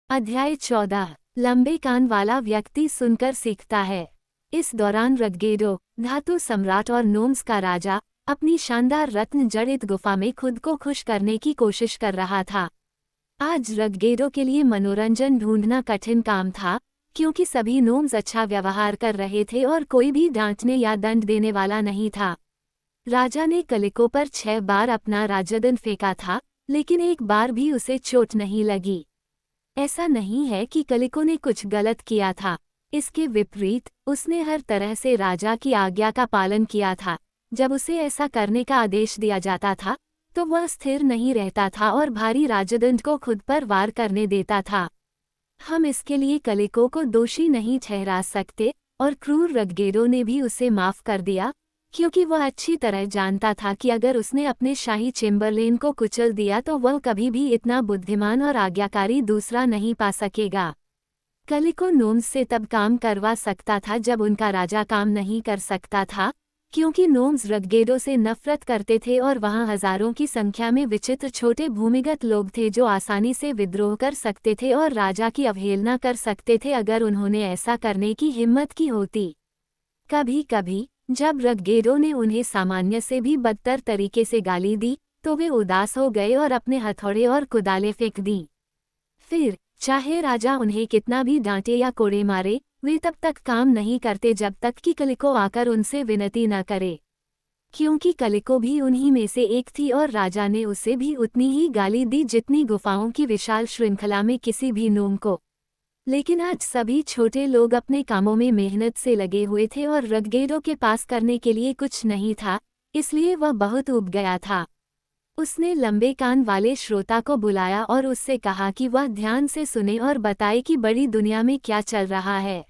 अध्याय 14। लंबे कान वाला व्यक्ति सुनकर सीखता है। इस दौरान रगगेडो, धातु सम्राट और नोम्स का राजा, अपनी शानदार रत्न जड़ित गुफा में खुद को खुश करने की कोशिश कर रहा था। आज रगगेडो के लिए मनोरंजन ढूंढना कठिन काम था, क्योंकि सभी नोम्स अच्छा व्यवहार कर रहे थे और कोई भी डांटने या दंड देने वाला नहीं था। राजा ने कलिको पर 6 बार अपना राजदंड फेंका था, लेकिन एक बार भी उसे चोट नहीं लगी। ऐसा नहीं है कि कलिको ने कुछ गलत किया था, इसके विपरीत उसने हर तरह से राजा की आज्ञा का पालन किया था। जब उसे ऐसा करने का आदेश दिया जाता था तो वह स्थिर नहीं रहता था और भारी राजदंड को खुद पर वार करने देता था। हम इसके लिए कलिको को दोषी नहीं ठहरा सकते और क्रूर रगगेडो ने भी उसे माफ कर दिया, क्योंकि वह अच्छी तरह जानता था कि अगर उसने अपने शाही चेम्बरलेन को कुचल दिया तो वह कभी भी इतना बुद्धिमान और आज्ञाकारी दूसरा नहीं पा सकेगा। कलिको नोम्स से तब काम करवा सकता था जब उनका राजा काम नहीं कर सकता था, क्योंकि नोम्स रगगेडो से नफरत करते थे और वहां हजारों की संख्या में विचित्र छोटे भूमिगत लोग थे जो आसानी से विद्रोह कर सकते थे और राजा की अवहेलना कर सकते थे अगर उन्होंने ऐसा करने की हिम्मत की होती। कभी कभी जब रगगेडो ने उन्हें सामान्य से भी बदतर तरीके से गाली दी तो वे उदास हो गए और अपने हथौड़े और कुदालें फेंक दी। फिर चाहे राजा उन्हें कितना भी डांटे या कोड़े मारे, वे तब तक काम नहीं करते जब तक कि कलिको आकर उनसे विनती न करे, क्योंकि कलिको भी उन्हीं में से एक थी और राजा ने उसे भी उतनी ही गाली दी जितनी गुफाओं की विशाल श्रृंखला में किसी भी नोम को। लेकिन आज सभी छोटे लोग अपने कामों में मेहनत से लगे हुए थे और रगगेडो के पास करने के लिए कुछ नहीं था, इसलिए वह बहुत ऊब गया था। उसने लंबे कान वाले श्रोता को बुलाया और उससे कहा कि वह ध्यान से सुने और बताए कि बड़ी दुनिया में क्या चल रहा है।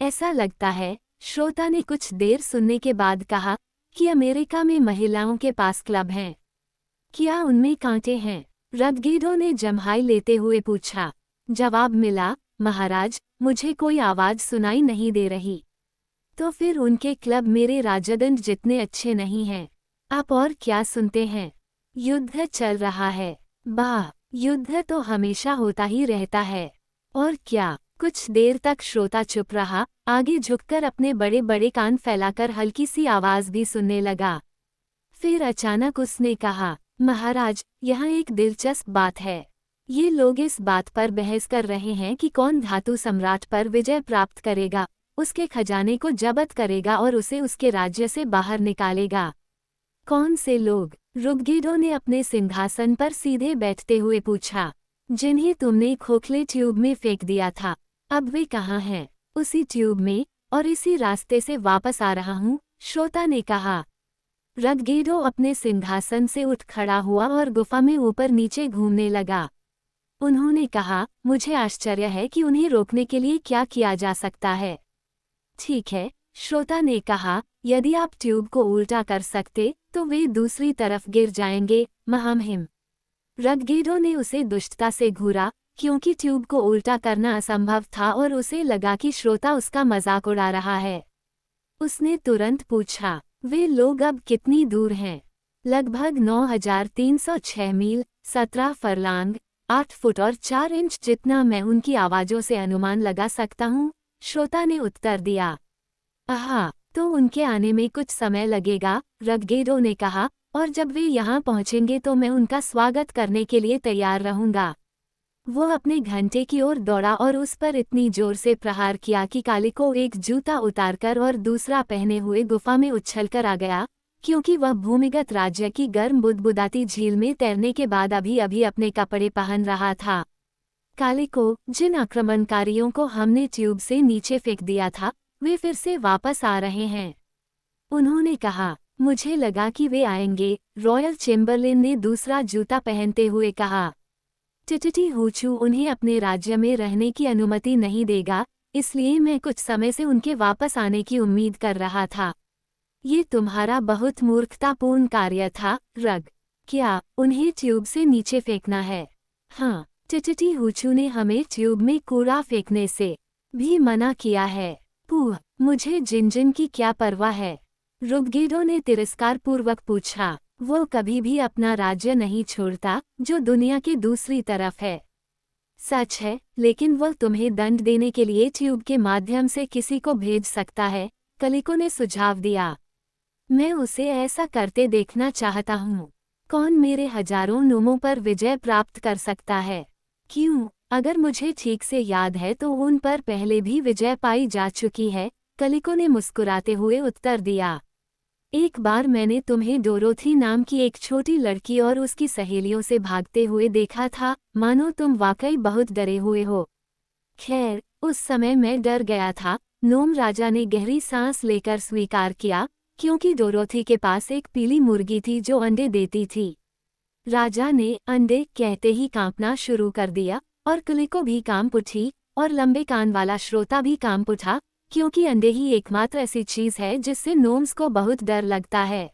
ऐसा लगता है, श्रोता ने कुछ देर सुनने के बाद कहा, कि अमेरिका में महिलाओं के पास क्लब हैं। क्या उनमें कांटे हैं? रगगेडो ने जम्हाई लेते हुए पूछा। जवाब मिला, महाराज, मुझे कोई आवाज सुनाई नहीं दे रही। तो फिर उनके क्लब मेरे राजदंड जितने अच्छे नहीं हैं। आप और क्या सुनते हैं? युद्ध चल रहा है। वाह, युद्ध तो हमेशा होता ही रहता है। और क्या? कुछ देर तक श्रोता चुप रहा, आगे झुककर अपने बड़े बड़े कान फैलाकर हल्की सी आवाज भी सुनने लगा। फिर अचानक उसने कहा, महाराज, यहाँ एक दिलचस्प बात है। ये लोग इस बात पर बहस कर रहे हैं कि कौन धातु सम्राट पर विजय प्राप्त करेगा, उसके खजाने को जब्त करेगा और उसे उसके राज्य से बाहर निकालेगा। कौन से लोग? रगगेडो ने अपने सिंहासन पर सीधे बैठते हुए पूछा। जिन्हें तुमने खोखले ट्यूब में फेंक दिया था, अब वे कहाँ हैं? उसी ट्यूब में, और इसी रास्ते से वापस आ रहा हूँ, श्रोता ने कहा। रगगेडो अपने सिंहासन से उठ खड़ा हुआ और गुफा में ऊपर नीचे घूमने लगा। उन्होंने कहा, मुझे आश्चर्य है कि उन्हें रोकने के लिए क्या किया जा सकता है। ठीक है, श्रोता ने कहा, यदि आप ट्यूब को उल्टा कर सकते तो वे दूसरी तरफ गिर जाएंगे, महामहिम। रगगेडो ने उसे दुष्टता से घूरा, क्योंकि ट्यूब को उल्टा करना असंभव था और उसे लगा कि श्रोता उसका मजाक उड़ा रहा है। उसने तुरंत पूछा, वे लोग अब कितनी दूर हैं? लगभग 9306 मील, 17 फरलांग, 8 फुट और 4 इंच जितना मैं उनकी आवाजों से अनुमान लगा सकता हूँ, श्रोता ने उत्तर दिया। आहा, तो उनके आने में कुछ समय लगेगा, रगगेडो ने कहा, और जब वे यहाँ पहुँचेंगे तो मैं उनका स्वागत करने के लिए तैयार रहूँगा। वो अपने घंटे की ओर दौड़ा और उस पर इतनी जोर से प्रहार किया कि कालिको एक जूता उतारकर और दूसरा पहने हुए गुफा में उछलकर आ गया, क्योंकि वह भूमिगत राज्य की गर्म बुदबुदाती झील में तैरने के बाद अभी अभी अपने कपड़े पहन रहा था। कालिको, जिन आक्रमणकारियों को हमने ट्यूब से नीचे फेंक दिया था, वे फिर से वापस आ रहे हैं। उन्होंने कहा, मुझे लगा कि वे आएंगे, रॉयल चेम्बरलेन ने दूसरा जूता पहनते हुए कहा। टिटिटी हुचू उन्हें अपने राज्य में रहने की अनुमति नहीं देगा, इसलिए मैं कुछ समय से उनके वापस आने की उम्मीद कर रहा था। ये तुम्हारा बहुत मूर्खतापूर्ण कार्य था, रग। क्या उन्हें ट्यूब से नीचे फेंकना है? हाँ, टिटिटी हुचू ने हमें ट्यूब में कूड़ा फेंकने से भी मना किया है। पूह, मुझे जिनजिन की क्या परवाह है? रगगेडो ने तिरस्कारपूर्वक पूछा। वो कभी भी अपना राज्य नहीं छोड़ता, जो दुनिया की दूसरी तरफ है। सच है, लेकिन वह तुम्हें दंड देने के लिए ट्यूब के माध्यम से किसी को भेज सकता है, कलिको ने सुझाव दिया। मैं उसे ऐसा करते देखना चाहता हूँ। कौन मेरे हजारों नोमों पर विजय प्राप्त कर सकता है? क्यों? अगर मुझे ठीक से याद है तो उन पर पहले भी विजय पाई जा चुकी है, कलिको ने मुस्कुराते हुए उत्तर दिया। एक बार मैंने तुम्हें डोरोथी नाम की एक छोटी लड़की और उसकी सहेलियों से भागते हुए देखा था, मानो तुम वाकई बहुत डरे हुए हो। खैर, उस समय मैं डर गया था, नोम राजा ने गहरी सांस लेकर स्वीकार किया, क्योंकि डोरोथी के पास एक पीली मुर्गी थी जो अंडे देती थी। राजा ने अंडे कहते ही कांपना शुरू कर दिया, और कलिको भी कांप उठी, और लंबे कान वाला श्रोता भी कांप उठा, क्योंकि अंडे ही एकमात्र ऐसी चीज है जिससे नोम्स को बहुत डर लगता है।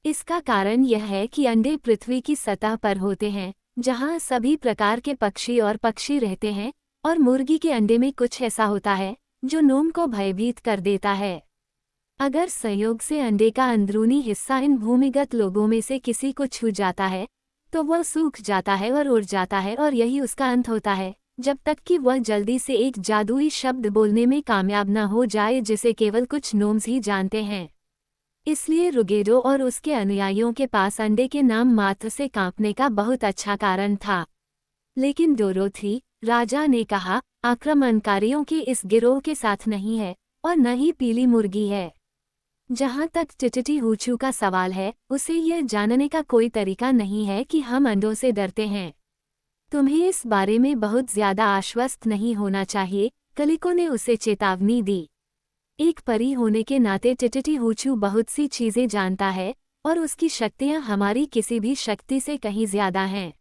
इसका कारण यह है कि अंडे पृथ्वी की सतह पर होते हैं, जहां सभी प्रकार के पक्षी और पक्षी रहते हैं, और मुर्गी के अंडे में कुछ ऐसा होता है जो नोम को भयभीत कर देता है। अगर संयोग से अंडे का अंदरूनी हिस्सा इन भूमिगत लोगों में से किसी को छू जाता है, तो वह सूख जाता है और उड़ जाता है, और यही उसका अंत होता है, जब तक कि वह जल्दी से एक जादुई शब्द बोलने में कामयाब न हो जाए जिसे केवल कुछ नोम्स ही जानते हैं। इसलिए रुगेडो और उसके अनुयायियों के पास अंडे के नाम मात्र से कांपने का बहुत अच्छा कारण था। लेकिन डोरोथी, राजा ने कहा, आक्रमणकारियों के इस गिरोह के साथ नहीं है, और न ही पीली मुर्गी है। जहाँ तक टिटिटी हूचू का सवाल है, उसे यह जानने का कोई तरीका नहीं है कि हम अंडों से डरते हैं। तुम्हें इस बारे में बहुत ज्यादा आश्वस्त नहीं होना चाहिए, कलिको ने उसे चेतावनी दी। एक परी होने के नाते टिटिटी हूचू बहुत सी चीजें जानता है, और उसकी शक्तियां हमारी किसी भी शक्ति से कहीं ज्यादा हैं।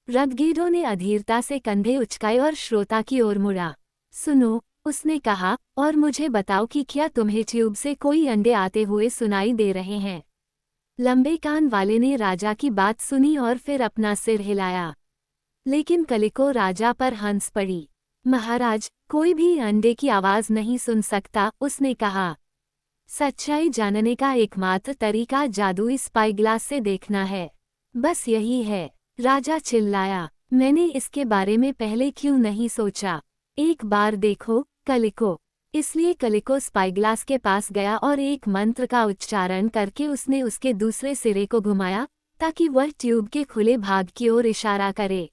रदगीडो ने अधीरता से कंधे उचकाए और श्रोता की ओर मुड़ा। सुनो, उसने कहा, और मुझे बताओ कि क्या तुम्हें ट्यूब से कोई अंडे आते हुए सुनाई दे रहे हैं? लंबे कान वाले ने राजा की बात सुनी और फिर अपना सिर हिलाया। लेकिन कलिको राजा पर हंस पड़ी। महाराज, कोई भी अंडे की आवाज नहीं सुन सकता, उसने कहा। सच्चाई जानने का एकमात्र तरीका जादुई स्पाईग्लास से देखना है। बस यही है, राजा चिल्लाया। मैंने इसके बारे में पहले क्यों नहीं सोचा? एक बार देखो, कलिको। इसलिए कलिको स्पाईग्लास के पास गया और एक मंत्र का उच्चारण करके उसने उसके दूसरे सिरे को घुमाया, ताकि वह ट्यूब के खुले भाग की ओर इशारा करे।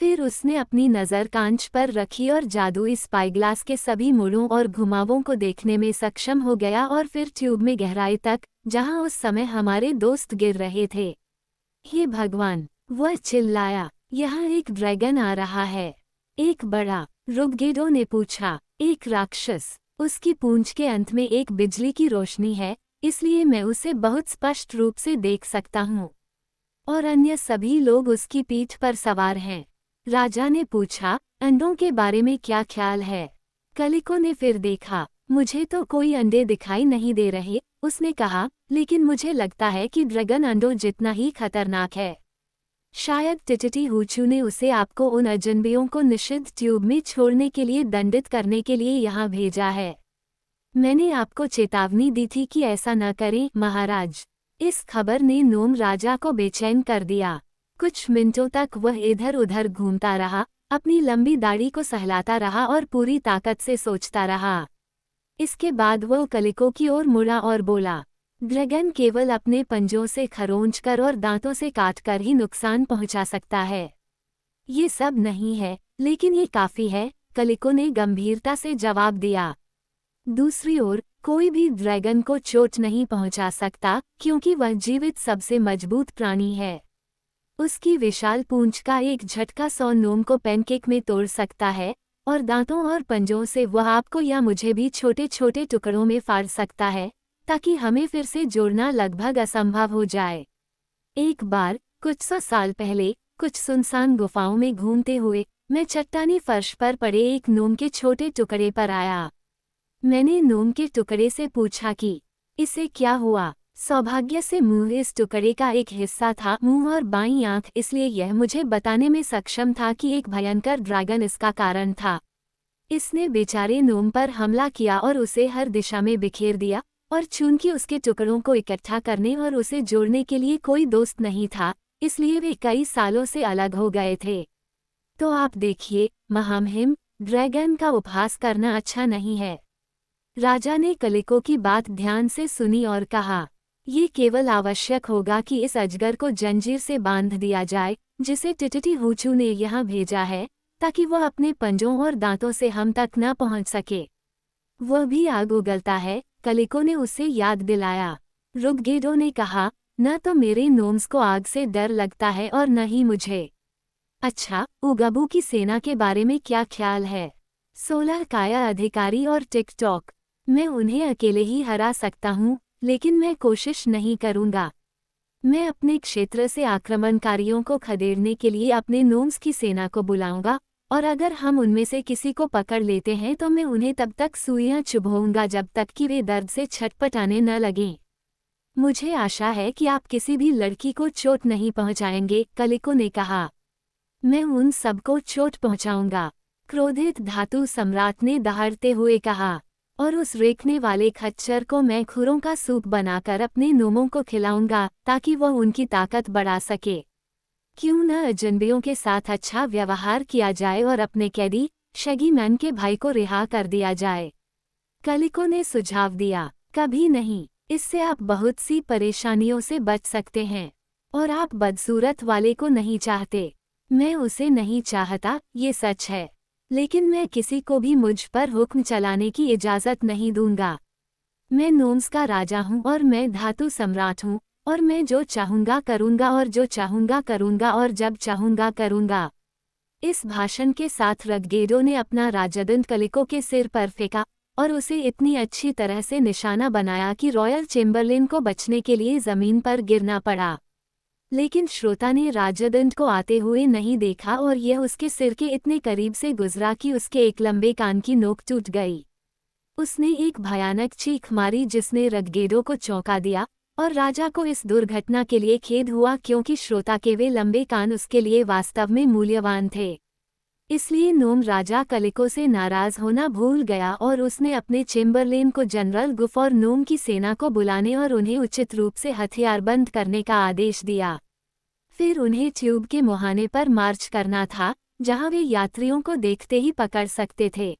फिर उसने अपनी नज़र कांच पर रखी और जादुई स्पाईग्लास के सभी मुड़ों और घुमावों को देखने में सक्षम हो गया, और फिर ट्यूब में गहराई तक, जहां उस समय हमारे दोस्त गिर रहे थे। हे भगवान, वह चिल्लाया, यहाँ एक ड्रैगन आ रहा है। एक बड़ा, रुगगेडो ने पूछा। एक राक्षस। उसकी पूंछ के अंत में एक बिजली की रोशनी है, इसलिए मैं उसे बहुत स्पष्ट रूप से देख सकता हूँ। और अन्य सभी लोग उसकी पीठ पर सवार हैं। राजा ने पूछा, अंडों के बारे में क्या ख्याल है? कलिको ने फिर देखा। मुझे तो कोई अंडे दिखाई नहीं दे रहे, उसने कहा, लेकिन मुझे लगता है कि ड्रैगन अंडों जितना ही खतरनाक है। शायद टिटिटी हूचू ने उसे आपको उन अजनबियों को निषिद्ध ट्यूब में छोड़ने के लिए दंडित करने के लिए यहाँ भेजा है। मैंने आपको चेतावनी दी थी कि ऐसा न करें, महाराज। इस खबर ने नोम राजा को बेचैन कर दिया। कुछ मिनटों तक वह इधर उधर घूमता रहा, अपनी लंबी दाढ़ी को सहलाता रहा और पूरी ताकत से सोचता रहा। इसके बाद वह कलिको की ओर मुड़ा और बोला, ड्रैगन केवल अपने पंजों से खरोंचकर और दांतों से काटकर ही नुकसान पहुंचा सकता है। ये सब नहीं है, लेकिन ये काफी है, कलिको ने गंभीरता से जवाब दिया। दूसरी ओर, कोई भी ड्रैगन को चोट नहीं पहुंचा सकता, क्योंकि वह जीवित सबसे मजबूत प्राणी है। उसकी विशाल पूंछ का एक झटका 100 नोम को पैनकेक में तोड़ सकता है, और दांतों और पंजों से वह आपको या मुझे भी छोटे छोटे टुकड़ों में फाड़ सकता है, ताकि हमें फिर से जोड़ना लगभग असंभव हो जाए। एक बार, कुछ 100 साल पहले, कुछ सुनसान गुफाओं में घूमते हुए, मैं चट्टानी फर्श पर पड़े एक नोम के छोटे टुकड़े पर आया। मैंने नोम के टुकड़े से पूछा कि इसे क्या हुआ। सौभाग्य से मुंह इस टुकड़े का एक हिस्सा था, मुंह और बाईं आंख, इसलिए यह मुझे बताने में सक्षम था कि एक भयंकर ड्रैगन इसका कारण था। इसने बेचारे नोम पर हमला किया और उसे हर दिशा में बिखेर दिया, और चूंकि उसके टुकड़ों को इकट्ठा करने और उसे जोड़ने के लिए कोई दोस्त नहीं था, इसलिए वे कई सालों से अलग हो गए थे। तो आप देखिए महामहिम, ड्रैगन का उपहास करना अच्छा नहीं है। राजा ने कलिको की बात ध्यान से सुनी और कहा, ये केवल आवश्यक होगा कि इस अजगर को जंजीर से बांध दिया जाए, जिसे टिटिटी हुचू ने यहाँ भेजा है, ताकि वह अपने पंजों और दांतों से हम तक न पहुँच सके। वह भी आग उगलता है, कलिको ने उसे याद दिलाया। रुगगेडो ने कहा, न तो मेरे नोम्स को आग से डर लगता है और न ही मुझे। अच्छा, उगबू की सेना के बारे में क्या ख्याल है? 16 काया अधिकारी और टिकटॉक। मैं उन्हें अकेले ही हरा सकता हूँ, लेकिन मैं कोशिश नहीं करूँगा। मैं अपने क्षेत्र से आक्रमणकारियों को खदेड़ने के लिए अपने नोम्स की सेना को बुलाऊंगा, और अगर हम उनमें से किसी को पकड़ लेते हैं तो मैं उन्हें तब तक सुइयां चुभवाऊंगा जब तक कि वे दर्द से छटपटाने न लगें। मुझे आशा है कि आप किसी भी लड़की को चोट नहीं पहुंचाएंगे, कलिको ने कहा। मैं उन सबको चोट पहुंचाऊंगा, क्रोधित धातु सम्राट ने दहाड़ते हुए कहा, और उस रेखने वाले खच्चर को मैं खुरों का सूप बनाकर अपने नोमों को खिलाऊंगा ताकि वह उनकी ताकत बढ़ा सके। क्यों न अजनबियों के साथ अच्छा व्यवहार किया जाए और अपने कैदी शगी मैन के भाई को रिहा कर दिया जाए। कलिको ने सुझाव दिया, कभी नहीं, इससे आप बहुत सी परेशानियों से बच सकते हैं। और आप बदसूरत वाले को नहीं चाहते। मैं उसे नहीं चाहता, ये सच है, लेकिन मैं किसी को भी मुझ पर हुक्म चलाने की इजाज़त नहीं दूंगा। मैं नोम्स का राजा हूँ और मैं धातु सम्राट हूँ, और मैं जो चाहूँगा करूँगा और जो चाहूँगा करूँगा और जब चाहूँगा करूँगा। इस भाषण के साथ रगगेडो ने अपना राजदंड कलिको के सिर पर फेंका और उसे इतनी अच्छी तरह से निशाना बनाया कि रॉयल चेम्बरलेन को बचने के लिए जमीन पर गिरना पड़ा। लेकिन श्रोता ने राजदंड को आते हुए नहीं देखा और यह उसके सिर के इतने करीब से गुजरा कि उसके एक लंबे कान की नोक टूट गई। उसने एक भयानक चीख मारी जिसने रगगेडो को चौंका दिया, और राजा को इस दुर्घटना के लिए खेद हुआ क्योंकि श्रोता के वे लंबे कान उसके लिए वास्तव में मूल्यवान थे। इसलिए नोम राजा कलिको से नाराज होना भूल गया और उसने अपने चेम्बरलेन को जनरल गुफ और नोम की सेना को बुलाने और उन्हें उचित रूप से हथियारबंद करने का आदेश दिया। फिर उन्हें ट्यूब के मुहाने पर मार्च करना था, जहां वे यात्रियों को देखते ही पकड़ सकते थे।